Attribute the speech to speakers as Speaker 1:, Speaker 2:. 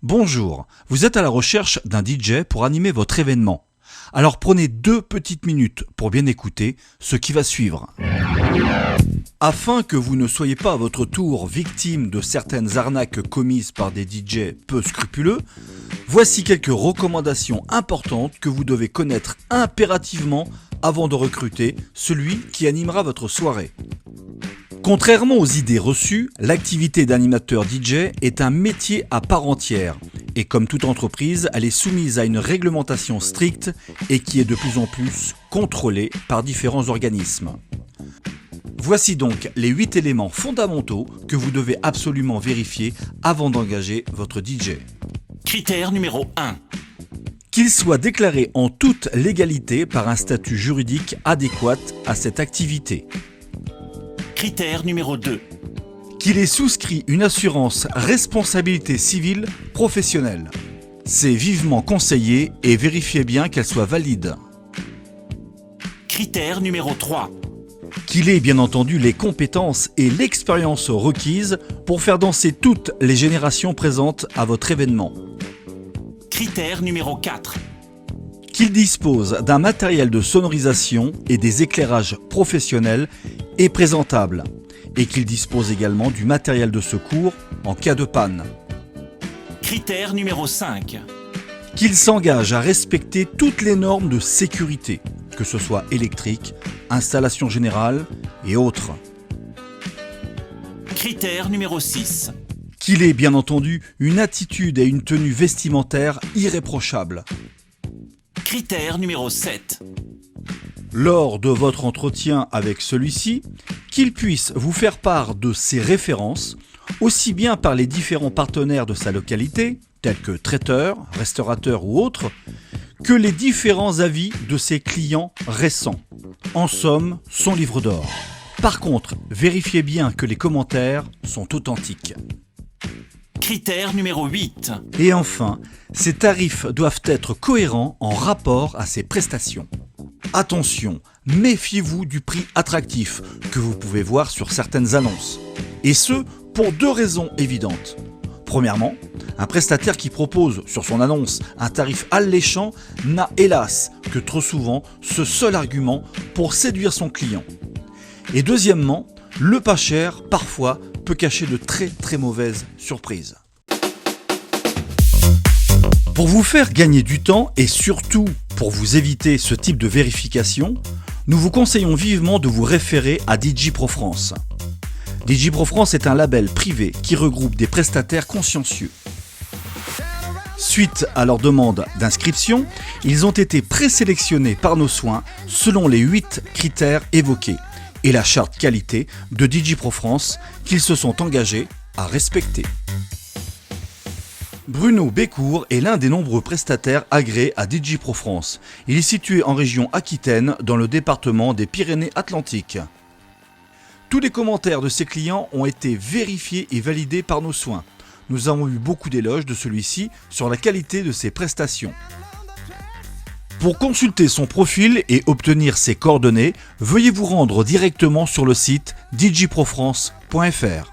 Speaker 1: Bonjour, vous êtes à la recherche d'un DJ pour animer votre événement. Alors prenez 2 petites minutes pour bien écouter ce qui va suivre. Afin que vous ne soyez pas à votre tour victime de certaines arnaques commises par des DJ peu scrupuleux, voici quelques recommandations importantes que vous devez connaître impérativement avant de recruter celui qui animera votre soirée. Contrairement aux idées reçues, l'activité d'animateur DJ est un métier à part entière et comme toute entreprise, elle est soumise à une réglementation stricte et qui est de plus en plus contrôlée par différents organismes. Voici donc les 8 éléments fondamentaux que vous devez absolument vérifier avant d'engager votre DJ.
Speaker 2: Critère numéro 1.
Speaker 1: Qu'il soit déclaré en toute légalité par un statut juridique adéquat à cette activité.
Speaker 2: Critère numéro 2.
Speaker 1: Qu'il ait souscrit une assurance responsabilité civile professionnelle. C'est vivement conseillé et vérifiez bien qu'elle soit valide.
Speaker 2: Critère numéro 3.
Speaker 1: Qu'il ait bien entendu les compétences et l'expérience requises pour faire danser toutes les générations présentes à votre événement.
Speaker 2: Critère numéro 4.
Speaker 1: Qu'il dispose d'un matériel de sonorisation et des éclairages professionnels et présentables, et qu'il dispose également du matériel de secours en cas de panne.
Speaker 2: Critère numéro 5.
Speaker 1: Qu'il s'engage à respecter toutes les normes de sécurité, que ce soit électrique, installation générale et autres.
Speaker 2: Critère numéro 6.
Speaker 1: Qu'il ait bien entendu une attitude et une tenue vestimentaire irréprochables.
Speaker 2: Critère numéro 7.
Speaker 1: Lors de votre entretien avec celui-ci, qu'il puisse vous faire part de ses références, aussi bien par les différents partenaires de sa localité, tels que traiteurs, restaurateurs ou autres, que les différents avis de ses clients récents. En somme, son livre d'or. Par contre, vérifiez bien que les commentaires sont authentiques.
Speaker 2: Critère numéro 8.
Speaker 1: Et enfin, ces tarifs doivent être cohérents en rapport à ses prestations. Attention, méfiez-vous du prix attractif que vous pouvez voir sur certaines annonces. Et ce, pour 2 raisons évidentes. Premièrement, un prestataire qui propose sur son annonce un tarif alléchant n'a hélas que trop souvent ce seul argument pour séduire son client. Et deuxièmement, le pas cher parfois peut cacher de très mauvaises surprises. Pour vous faire gagner du temps et surtout pour vous éviter ce type de vérification, nous vous conseillons vivement de vous référer à DJ Pro France. DJ Pro France est un label privé qui regroupe des prestataires consciencieux. Suite à leur demande d'inscription, ils ont été présélectionnés par nos soins selon les 8 critères évoqués et la charte qualité de DJ Pro France qu'ils se sont engagés à respecter. Bruno Bécourt est l'un des nombreux prestataires agréés à DJ Pro France. Il est situé en région Aquitaine, dans le département des Pyrénées-Atlantiques. Tous les commentaires de ses clients ont été vérifiés et validés par nos soins. Nous avons eu beaucoup d'éloges de celui-ci sur la qualité de ses prestations. Pour consulter son profil et obtenir ses coordonnées, veuillez vous rendre directement sur le site djprofrance.fr.